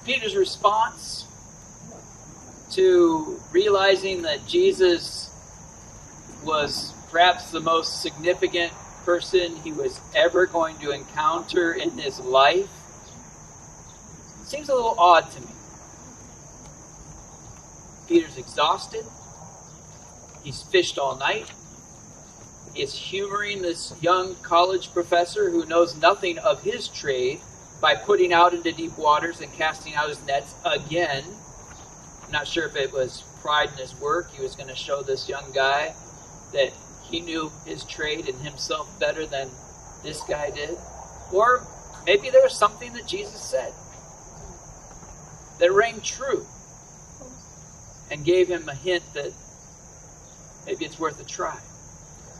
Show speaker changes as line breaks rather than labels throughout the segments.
Peter's response to realizing that Jesus was perhaps the most significant person he was ever going to encounter in his life seems a little odd to me. Peter's exhausted. He's fished all night. He is humoring this young college professor who knows nothing of his trade by putting out into deep waters and casting out his nets again. I'm not sure if it was pride in his work. He was going to show this young guy that he knew his trade and himself better than this guy did. Or maybe there was something that Jesus said that rang true and gave him a hint that maybe it's worth a try.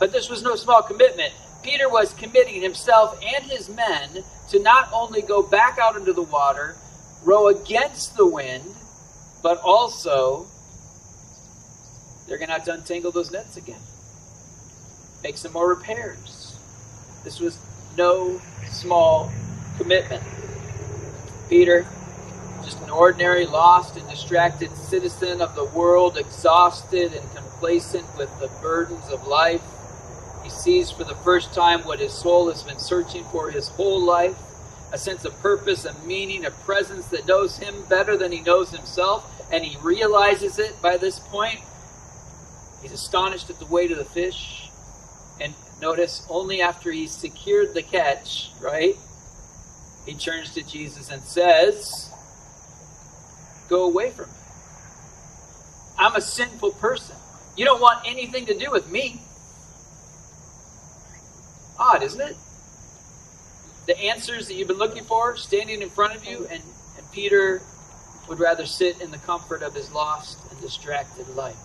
But this was no small commitment. Peter was committing himself and his men to not only go back out into the water, row against the wind, but also they're going to have to untangle those nets again. Make some more repairs. This was no small commitment. Peter, just an ordinary, lost and distracted citizen of the world, exhausted and complacent with the burdens of life. He sees for the first time what his soul has been searching for his whole life, a sense of purpose, a meaning, a presence that knows him better than he knows himself, and he realizes it by this point. He's astonished at the weight of the fish, and notice, only after he's secured the catch, right, he turns to Jesus and says, "Go away from me. I'm a sinful person. You don't want anything to do with me." Odd, isn't it? The answers that you've been looking for standing in front of you, and Peter would rather sit in the comfort of his lost and distracted life.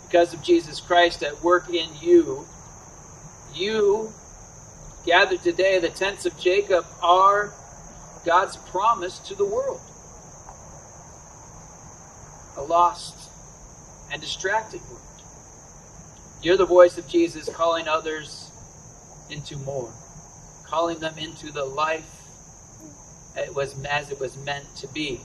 Because of Jesus Christ at work in you, you gathered today, the tents of Jacob, are God's promise to the world. A lost and distracted world. You're the voice of Jesus calling others into more, calling them into the life as it was meant to be.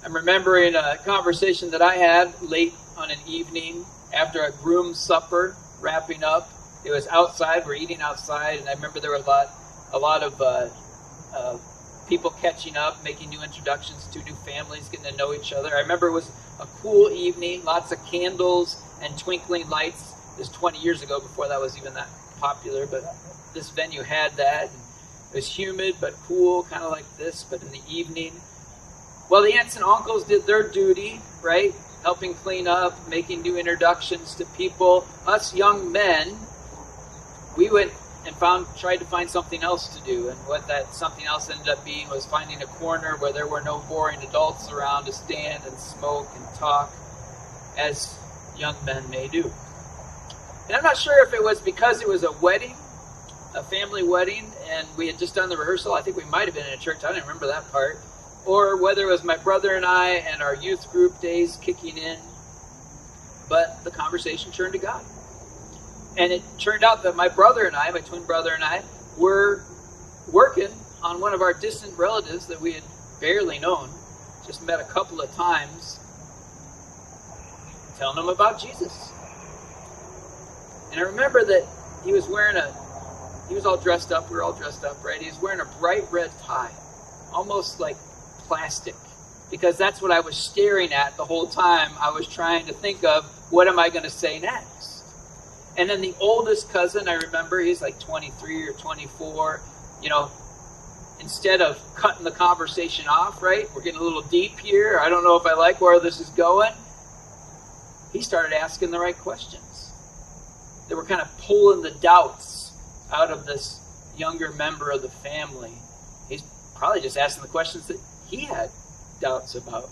I'm remembering a conversation that I had late on an evening after a groom supper, wrapping up. It was outside, we're eating outside, and I remember there were a lot of people catching up, making new introductions to new families, getting to know each other. I remember it was a cool evening, lots of candles and twinkling lights. This 20 years ago, before that was even that popular, but this venue had that. It was humid but cool, kind of like this, but in the evening. Well, the aunts and uncles did their duty, right? Helping clean up, making new introductions to people. Us young men, we went and tried to find something else to do. And what that something else ended up being was finding a corner where there were no boring adults around to stand and smoke and talk, as young men may do. And I'm not sure if it was because it was a wedding, a family wedding, and we had just done the rehearsal. I think we might have been in a church. I don't remember that part. Or whether it was my brother and I and our youth group days kicking in. But the conversation turned to God. And it turned out that my brother and I, my twin brother and I, were working on one of our distant relatives that we had barely known, just met a couple of times, telling them about Jesus. And I remember that he was all dressed up, we were all dressed up, right? He was wearing a bright red tie, almost like plastic, because that's what I was staring at the whole time. I was trying to think of, what am I going to say next? And then the oldest cousin, I remember, he's like 23 or 24, instead of cutting the conversation off, right? We're getting a little deep here. I don't know if I like where this is going. He started asking the right questions. They were kind of pulling the doubts out of this younger member of the family. He's probably just asking the questions that he had doubts about.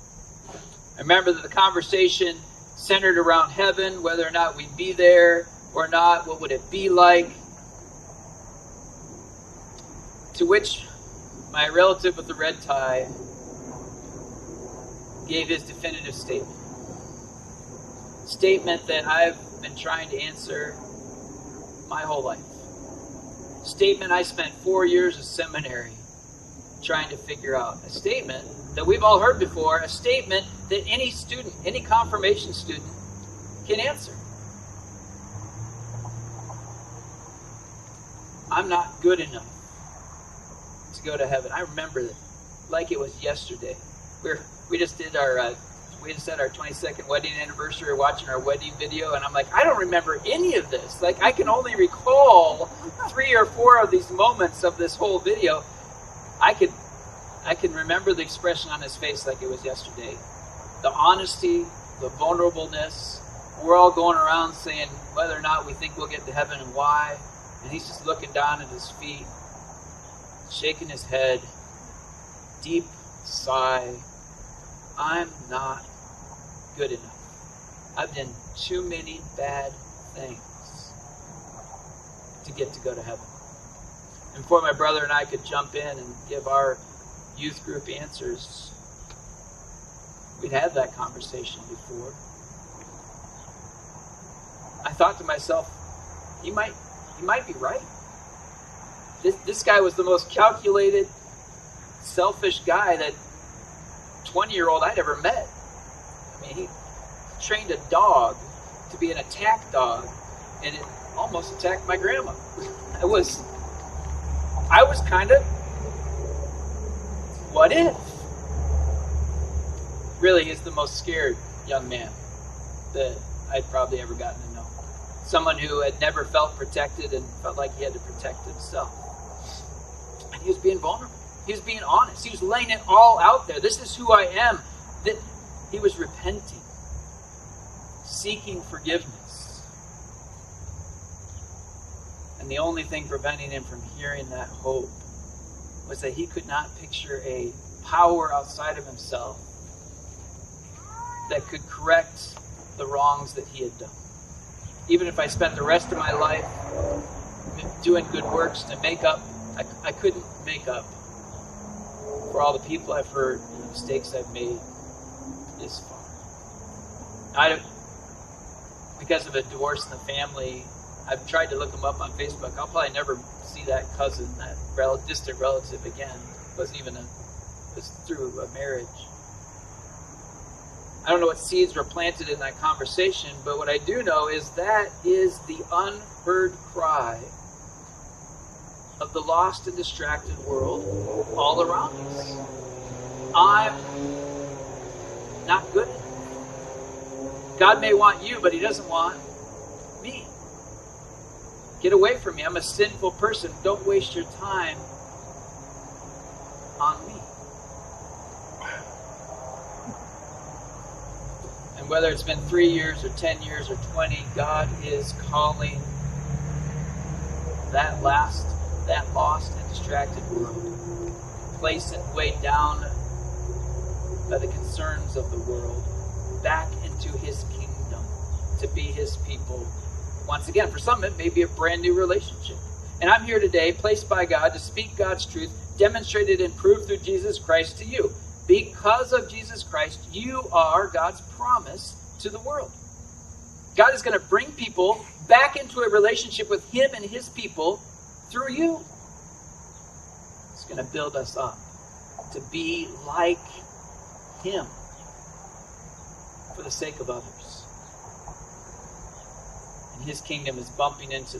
I remember that the conversation centered around heaven, whether or not we'd be there or not, what would it be like? To which my relative with the red tie gave his definitive statement. Statement that I've been trying to answer my whole life. Statement I spent 4 years of seminary trying to figure out a statement that we've all heard before, a statement that any student, any confirmation student can answer. I'm not good enough to go to heaven. I remember it like it was yesterday. We just had our 22nd wedding anniversary, watching our wedding video, and I'm like, I don't remember any of this. Like, I can only recall 3 or 4 of these moments of this whole video. I can remember the expression on his face like it was yesterday. The honesty, the vulnerableness. We're all going around saying whether or not we think we'll get to heaven and why. And he's just looking down at his feet, shaking his head, deep sigh. I'm not good enough. I've done too many bad things to get to go to heaven. And before my brother and I could jump in and give our youth group answers, we'd had that conversation before. I thought to myself, he might be right. This guy was the most calculated, selfish guy that 20-year-old I'd ever met. I mean, he trained a dog to be an attack dog, and it almost attacked my grandma. I was kind of, what if? Really, he's the most scared young man that I'd probably ever gotten to know. Someone who had never felt protected and felt like he had to protect himself. And he was being vulnerable. He was being honest. He was laying it all out there. This is who I am. That he was repenting, seeking forgiveness. And the only thing preventing him from hearing that hope was that he could not picture a power outside of himself that could correct the wrongs that he had done. Even if I spent the rest of my life doing good works to make up, I couldn't make up for all the people I've hurt and the mistakes I've made this far. Because of a divorce in the family, I've tried to look them up on Facebook. I'll probably never see that cousin, that distant relative again. It wasn't even was through a marriage. I don't know what seeds were planted in that conversation, but what I do know is that is the unheard cry of the lost and distracted world all around us. I'm not good enough. God may want you, but he doesn't want me. Get away from me. I'm a sinful person. Don't waste your time on me. And whether it's been 3 years or 10 years or 20, God is calling that lost and distracted world, placed and weighed down by the concerns of the world, back into his kingdom to be his people. Once again, for some it may be a brand new relationship. And I'm here today, placed by God to speak God's truth, demonstrated and proved through Jesus Christ to you. Because of Jesus Christ, you are God's promise to the world. God is going to bring people back into a relationship with him and his people through you. He's going to build us up to be like him for the sake of others. And his kingdom is bumping into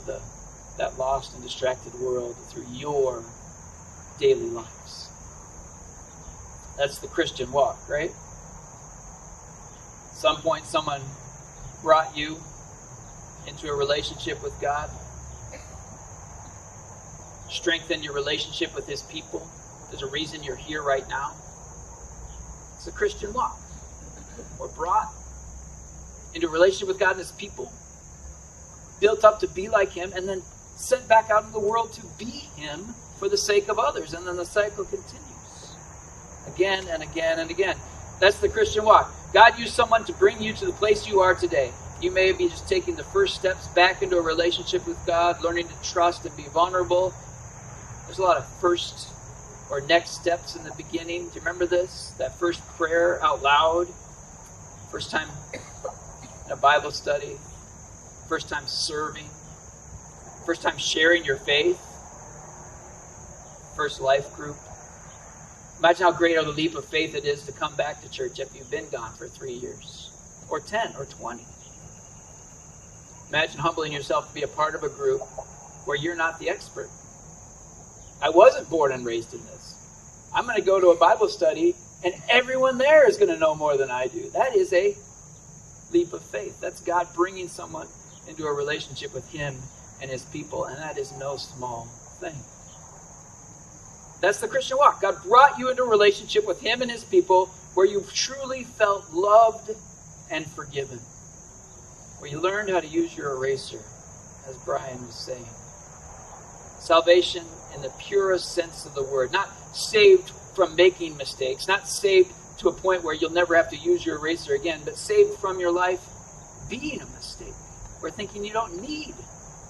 that lost and distracted world through your daily lives. That's the Christian walk, right? At some point, someone brought you into a relationship with God, strengthened your relationship with his people. There's a reason you're here right now. It's a Christian walk. We're brought into a relationship with God and his people, built up to be like him, and then sent back out in the world to be him for the sake of others. And then the cycle continues. Again and again and again. That's the Christian walk. God used someone to bring you to the place you are today. You may be just taking the first steps back into a relationship with God, learning to trust and be vulnerable. There's a lot of first or next steps in the beginning. Do you remember this? That first prayer out loud. First time in a Bible study. First time serving. First time sharing your faith. First life group. Imagine how great of a leap of faith it is to come back to church if you've been gone for 3 years, or 10, or 20. Imagine humbling yourself to be a part of a group where you're not the expert. I wasn't born and raised in this. I'm going to go to a Bible study, and everyone there is going to know more than I do. That is a leap of faith. That's God bringing someone into a relationship with him and his people, and that is no small thing. That's the Christian walk. God brought you into a relationship with him and his people where you truly felt loved and forgiven, where you learned how to use your eraser, as Brian was saying. Salvation in the purest sense of the word, not saved from making mistakes, not saved to a point where you'll never have to use your eraser again, but saved from your life being a mistake, or thinking you don't need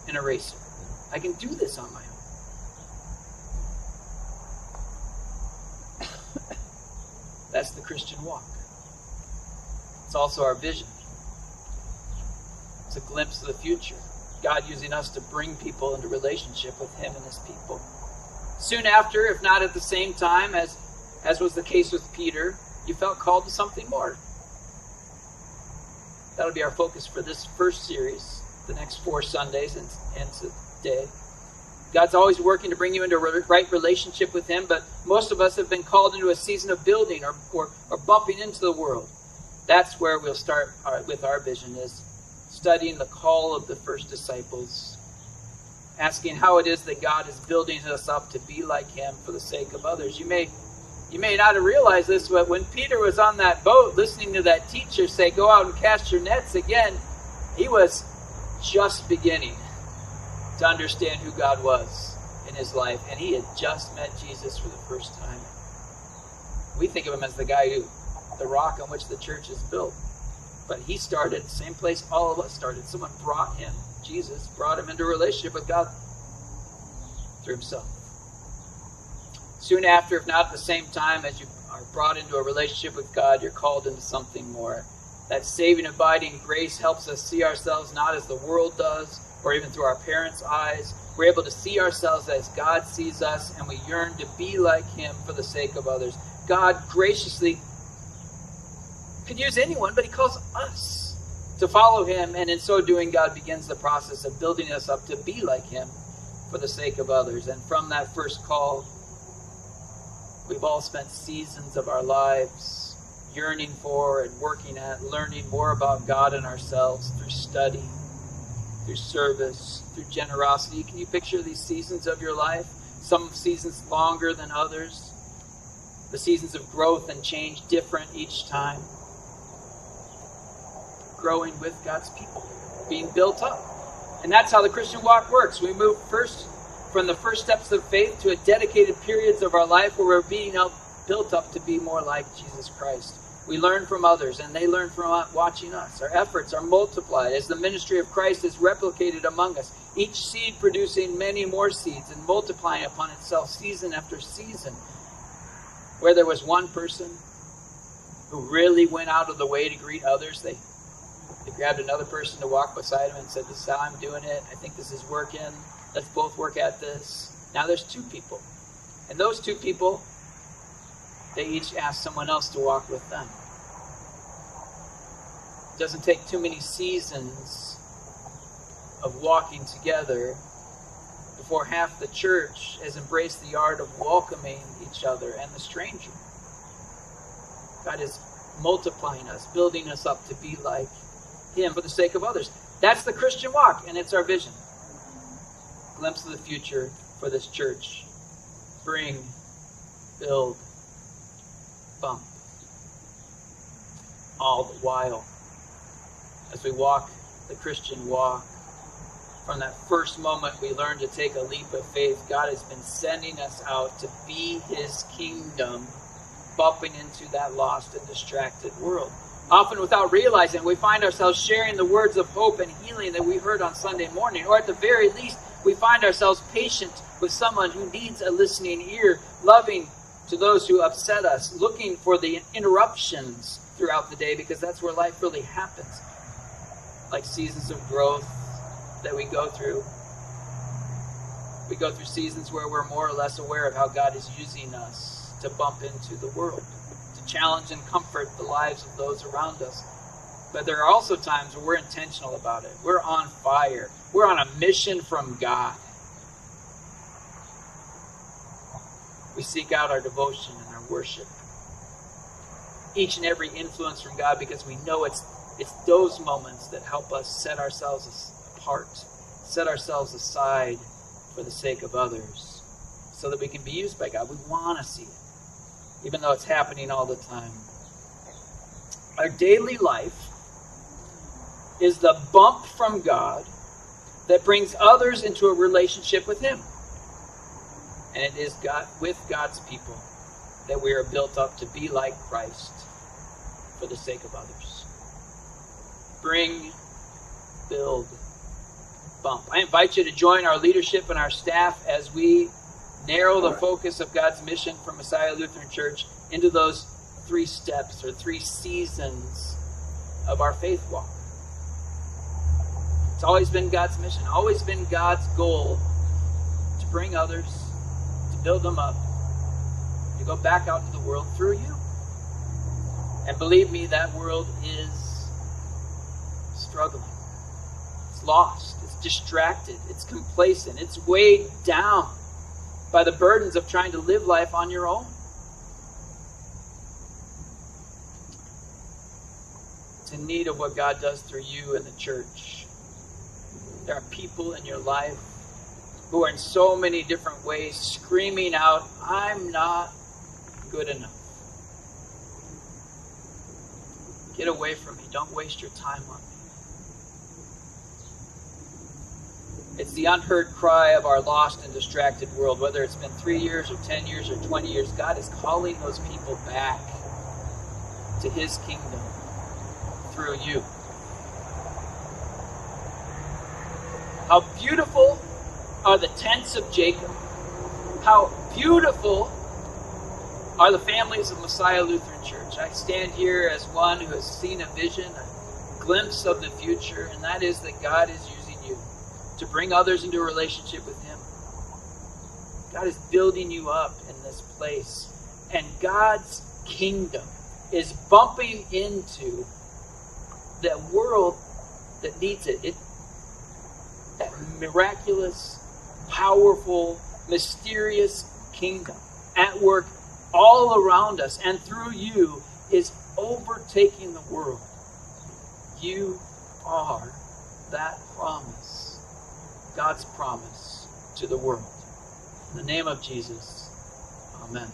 an eraser. I can do this on my own. That's the Christian walk. It's also our vision. It's a glimpse of the future. God using us to bring people into relationship with him and his people. Soon after, if not at the same time, as was the case with Peter, you felt called to something more. That'll be our focus for this first series, the next 4 Sundays and today. God's always working to bring you into a right relationship with him, but most of us have been called into a season of building or bumping into the world. That's where we'll start with our vision, is studying the call of the first disciples, asking how it is that God is building us up to be like him for the sake of others. You may not have realized this, but when Peter was on that boat listening to that teacher say, go out and cast your nets again, he was just beginning to understand who God was in his life, and he had just met Jesus for the first time. We think of him as the rock on which the church is built, but he started the same place all of us started. Someone brought him, Jesus brought him into a relationship with God through himself. Soon after, if not at the same time as you are brought into a relationship with God, you're called into something more. That saving, abiding grace helps us see ourselves not as the world does, or even through our parents' eyes. We're able to see ourselves as God sees us, and we yearn to be like him for the sake of others. God graciously could use anyone, but he calls us to follow him, and in so doing, God begins the process of building us up to be like him for the sake of others. And from that first call, we've all spent seasons of our lives yearning for and working at learning more about God and ourselves through study, through service, through generosity. Can you picture these seasons of your life? Some seasons longer than others. The seasons of growth and change different each time. Growing with God's people, being built up. And that's how the Christian walk works. We move first from the first steps of faith to a dedicated periods of our life where we're being built up to be more like Jesus Christ. We learn from others, and they learn from watching us. Our efforts are multiplied as the ministry of Christ is replicated among us, each seed producing many more seeds and multiplying upon itself season after season. Where there was one person who really went out of the way to greet others, they grabbed another person to walk beside him and said, this is how I'm doing it. I think this is working. Let's both work at this. Now there's 2 people. And those 2 people, they each ask someone else to walk with them. It doesn't take too many seasons of walking together before half the church has embraced the art of welcoming each other and the stranger. God is multiplying us, building us up to be like him for the sake of others. That's the Christian walk, and it's our vision. Glimpse of the future for this church. Bring, build, bump. All the while, as we walk the Christian walk, from that first moment we learn to take a leap of faith, God has been sending us out to be his kingdom, bumping into that lost and distracted world. Often without realizing, we find ourselves sharing the words of hope and healing that we heard on Sunday morning, or at the very least, we find ourselves patient with someone who needs a listening ear, loving to those who upset us, looking for the interruptions throughout the day, because that's where life really happens. Like seasons of growth that we go through. We go through seasons where we're more or less aware of how God is using us to bump into the world, to challenge and comfort the lives of those around us. But there are also times where we're intentional about it. We're on fire. We're on a mission from God. We seek out our devotion and our worship. Each and every influence from God, because we know it's those moments that help us set ourselves apart, set ourselves aside for the sake of others, so that we can be used by God. We want to see it, even though it's happening all the time. Our daily life is the bump from God that brings others into a relationship with Him. And it is God, with God's people, that we are built up to be like Christ for the sake of others. Bring, build, bump. I invite you to join our leadership and our staff as we narrow the focus of God's mission for Messiah Lutheran Church into those 3 steps or 3 seasons of our faith walk. It's always been God's mission, always been God's goal to bring others, to build them up, to go back out into the world through you. And believe me, that world is struggling. It's lost. It's distracted. It's complacent. It's weighed down by the burdens of trying to live life on your own. It's in need of what God does through you and the church. There are people in your life who are in so many different ways screaming out, "I'm not good enough." Get away from me. Don't waste your time on me. It's the unheard cry of our lost and distracted world. Whether it's been 3 years or 10 years or 20 years, God is calling those people back to His kingdom through you. How beautiful are the tents of Jacob. How beautiful are the families of Messiah Lutheran Church. I stand here as one who has seen a vision, a glimpse of the future, and that is that God is using you to bring others into a relationship with Him. God is building you up in this place, and God's kingdom is bumping into that world that needs it. That miraculous, powerful, mysterious kingdom at work all around us and through you is overtaking the world. You are that promise, God's promise to the world. In the name of Jesus, amen.